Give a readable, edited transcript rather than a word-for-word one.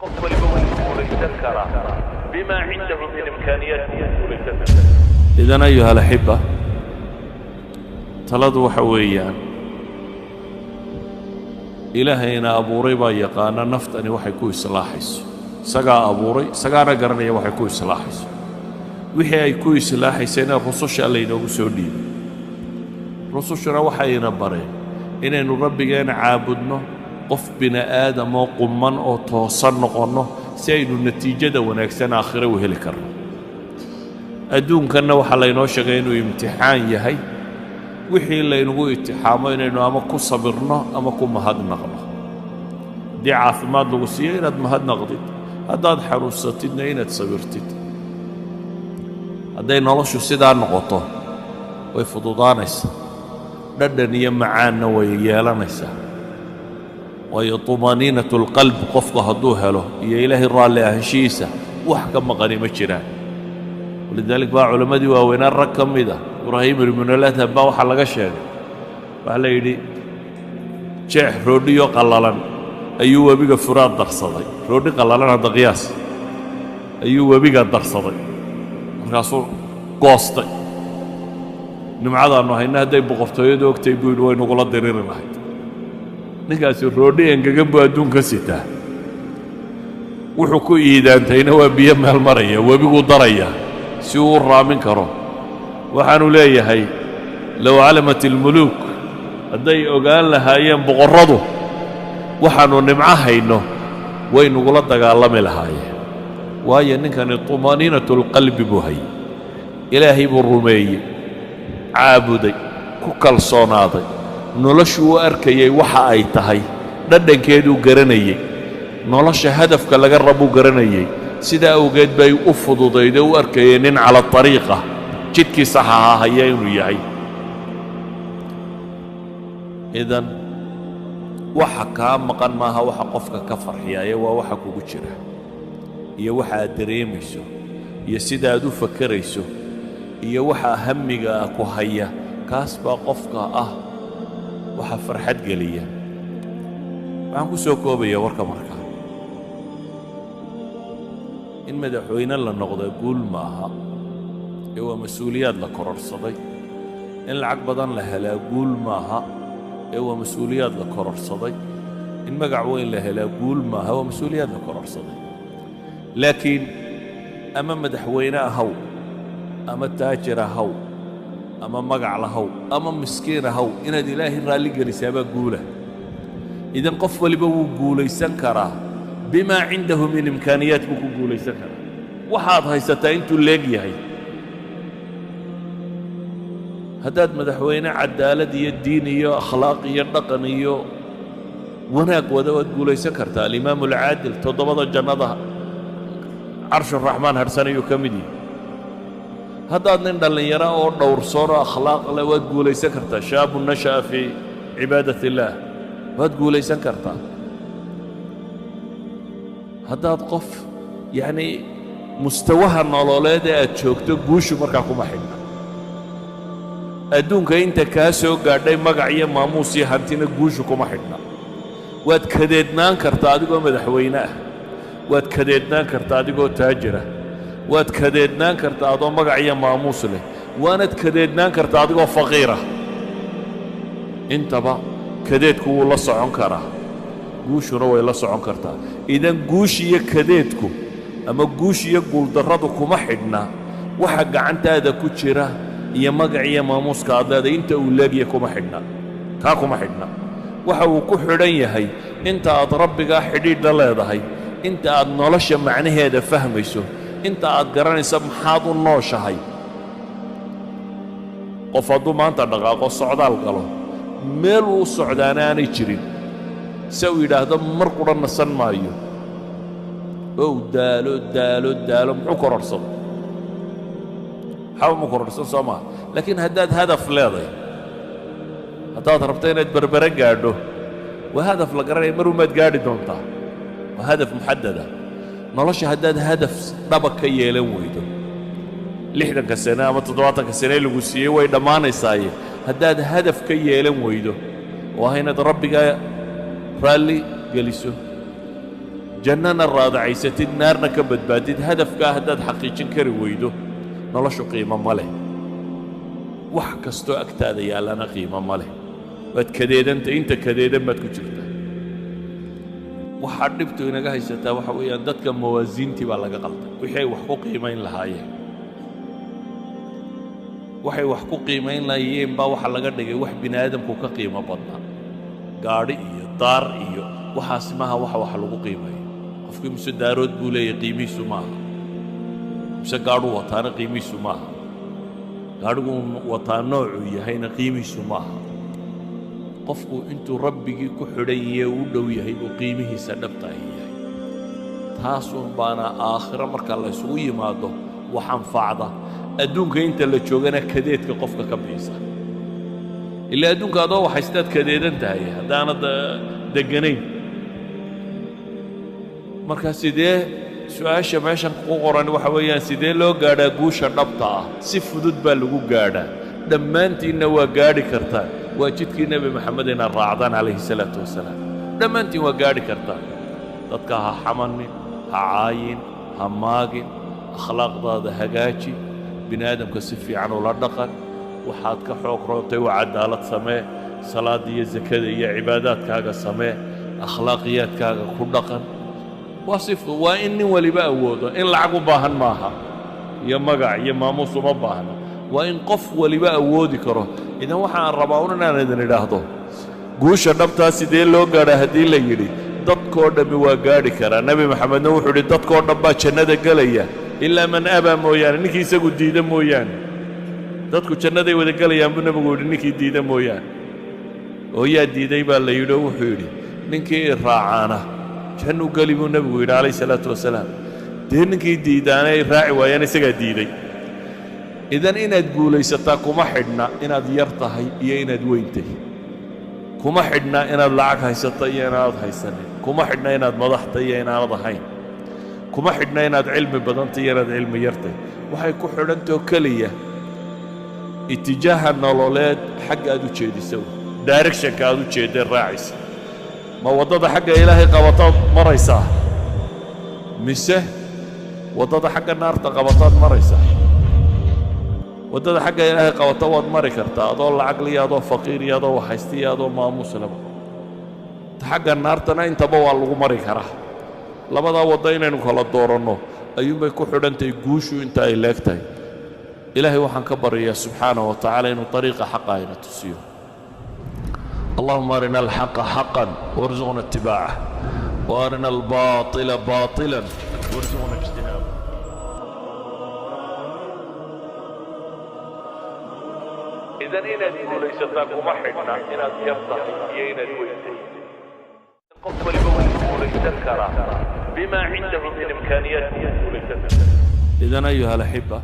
قفل بوجهه ليذكر بما عنده من إمكانيات ليذكر. إذن أيها الأحبة تلدوا حويا إلهينا أبو ريبا يقانا نفتني وحيكو إصلاحيس سقا أبو ري سقانا قرنيا وحيكو إصلاحيس وحي أيكو إصلاحيسينا الرسوش اللي نوغو سودين رسوشنا وحينا برين إننا ربنا عابدنا قف بنا آدم وقمان أو توصل نقرنه سيد النتيجة ونكسن آخره وهي لكرنا أدون كنا وحلينا شغينو امتحان يهي وحي اللي نقول اتحامين إنه أما كو صبرنا أما كو مهد نغنا دي عاثمات لغسية إناد مهد نغضيت هداد حروستنا إناد صبرتت هداي نلاشو سيدان نغطه ويفضودانيسا ردنيا معانا ويالانيسا ويطمانينة القلب قفق هدوها له يا إلهي الرالي أهشيسة وحكم غنيمة جيران ولذلك بقى علماء دي وين الرقم إذا إبراهيم المنولات هبا وحلقة شيء وحلا يدي شيخ روديو قلالان أيوة بيجا فراد درصدي رودي قلالان هذا قياس أيوة بيجا درصدي رسول قاصدي نمعذر إنه هنا هدا يبغفتوا يدو كتيبون وين وقلت درير الواحد نقاس الرودي إنك جنبه دون كسيته وحكوا إذا أنتينا وبيم هالمرية وبيقول ضرية سور رامين كرو وحنوا لي هي لو علمت الملوك الدي وقال لها أيام بغرضه وحنوا نمعها إنه وين وقلت قال لها هي وهي إن كانت طمانينة القلب بهي إلهي بالرمي عابدي كوكل صوناضي noloshu arkayay waxa ay tahay dhadhankeedu garanayay nolosha hadafka laga rabo garanayay sida awgeed bay u fududeeyay u arkayeen in ala tariiqa jidkii saxaha hayay inuu yahay idan waxa ka maqan maaha waxa qofka ka farxiyay waa waxa kugu jira iyo waxa aad dareemayso iyo sida aad u fakarayso iyo waxa hamiga ku haya kaas baa qofka waxa farxad galiya waxaan ku soo koobaya warka marka in madaxweyne la noqdo guul maaha ee waa mas'uuliyad la kororsaday in lacag badan la helaa guul maaha ee waa mas'uuliyad la kororsaday in magac weyn la helaa guul maaha waa mas'uuliyad la kororsaday laakiin ama madaxweyne ahaw ama taajir ahaw أما مقع لهو أما مسكين هو إن إلهي رالي قريسابا قوله إذن قف ولبو قوله يسنكره بما عنده من إمكانيات بكو قوله يسنكره وحاض هاي ستاينتو الليقي هاي هداد مدحوينة عدالة دي الدينية أخلاقية رقمية وناك ودوات قوله يسنكرتها الإمام العادل تضبط الجنة عرش الرحمن هرساني يكمدي هذا نندل يرى أو دور صورة أخلاق لا وتقول ليس كرتا شاب نشأ في عبادة الله وتقول ليس كرتا هذا قف يعني مستواها النولاد أتشوكتو جوش مركاكم حنا أدونك أنت كاسو قاعد مقعية ماموسي هنتين جوشكم حنا وتكددنا كرتا دقو مدحويناه وتكددنا كرتا دقو تاجره واد كديدنان كرتا أدو مقعيا ماموس له وانت كديدنان كرتا أدو فقيرة انت با كديدكو والله صعون كرا قوشو روي الله صعون كرتا إذن قوشي كديدكو أما قوشي يقول دردكو محدنا وحق عنت هذا كتشرة يا مقعيا ماموس كادا انت ولاقيكو محدنا كاكو محدنا وحاو كحرية هي انت أضربك حديد الله هي انت أدنولش معنى هذا فهميسو انت أتقرانيسا محاض النوشة هاي قفضو ما انت دقاقو الصعدال قالوا ميلو الصعداناني جرين سوي هذا مرقرا نسان مايو او دالو محوكر ارسل حاول مكر ارسل سما لكن هداد هدف لاضي هداد ربطين بربرين قاعدو وهدف لقراني مرومات قاعدي دونتا وهدف محددة nolosha haddaad hadaf dhaba ka yeelan weydo 60 sano ama 70 sano lagu siiyay way dhamaanaysaa haddaad hadaf ka yeelan weydo waa inaad rabbiga raalli geliso jannana raadacaysatid naarna ka badbaadid hadafkaa haddaad xaqiijin kari weydo noloshu qiimo ma leh wax kastoo agtaada yaallana qiimo ma leh waad kadeedanta inta kadeedan baad ku jirtaa waxaa dhibtu inaga haysataa waxa weeyaan dadka mawaasiintii baa laga qalday wixii ay wax ku qiimayn lahaayeen waxay wax ku qiimayn lahaayeen baa waxa laga dhigay wax bini aadamku ka qiimo badnaa gaadhi iyo daar iyo waxaas maaha wax lagu qiimayo qofkii mise daarood buu leeyahay qiimihiisu maaha mise gaadhu wataana qiimihiisu maaha gaadhigu wataa noocuu yahayna qiimihiisu maaha qofku intuu rabbigii ku xidhan yahay u dhow yahay buu qiimihiisa dhabta yahay taasuun baana aakhiro marka la isugu yimaado wax anfacda adduunka inta la joogana kadeedka qofka ka bixisa ilaa adduunka adoo wax haystaad kadeedan tahay haddaanad deganayn marka sidee su-aasha meeshan ku qoran waxa weeyaan sidee loo gaadhaa guusha dhabta ah si fudud baa lagu gaadhaa dhammaantiinna waa gaadhi kartaan waa jidkii nebi maxamed inaad raacdaan calayhi salaatu wasalaam dhammaantiin waa gaadhi kartaan dadka ha xamanin ha caayin ha maagin akhlaaqdaada hagaaji bini aadamka si fiican ula dhaqan waxaad ka xoog roontay waa cadaalad samee salaada iyo zakada iyo cibaadaadkaaga samee akhlaaqiyaadkaaga ku dhaqan waa in nin waliba awoodo in lacag u baahan maaha iyo magac iyo maamuus uma baahna waa in qof waliba awoodi karo idan waxaan rabaa un inaan idin idhaahdo guusha dhabtaa sidee loo gaadhaa haddii la yidhi dadkoo dhammi waa gaadhi karaa nebi maxamedna wuxuu idhi dadkoo dhan baa jannada gelaya ilaa man abaa mooyaane ninkii isagu diida mooyaane dadku jannaday wada gelayaan buu nebigu yidhi ninkii diida mooyaane oo yaa diiday baa la yidhi oo wuxuu yidhi ninkii i raacaana jannu geli buu nebigu yidhi calayhi salaatu wasalaam dee ninkii diidaana ay raaci waayaan isagaa diiday idan inaad guulaysataa kuma xidhna inaad yar tahay iyo inaad weyn tahay kuma xidhna inaad lacag haysata iyo inaanad haysanin kuma xidhna inaad madaxta iyo inaanad ahayn kuma xidhna inaad cilmi badanta iyo inaad cilmi yartay waxay ku xidhantao keliya itijaaha nololeed xagga aad u jeedisa directionka aad u jeedee raacaysa ma waddada xagga ilaahay qabataad maraysaa mise waddada xagga naarta qabataad maraysaa waddada xagga ilaahay qabata waad mari kartaa adoo lacag liya adoo faqiir iyo adoo waxhaysta iyo adoo maamuus laba ta xagga naartana intaba waa lagu mari karaa labadaa wadda inaynu kala dooranno ayuunbay ku xidhantahay guushu inta ay leeg tahay ilaahay waxaan ka baryayaa subxaanaه wa tacaala inuu طariiqa xaqa ayna tusiyo اللهم أرنا الحق حقا وارزقنا اتباعه وأرنا الباطل باطلا وارزقنا اجتنابه إذا إن الدين ليس تاكم حدنا إن يفتح إن الويت قبل بوله ليس الكرة بما عنده من إمكانيات ليس. إذا أيها الأحبة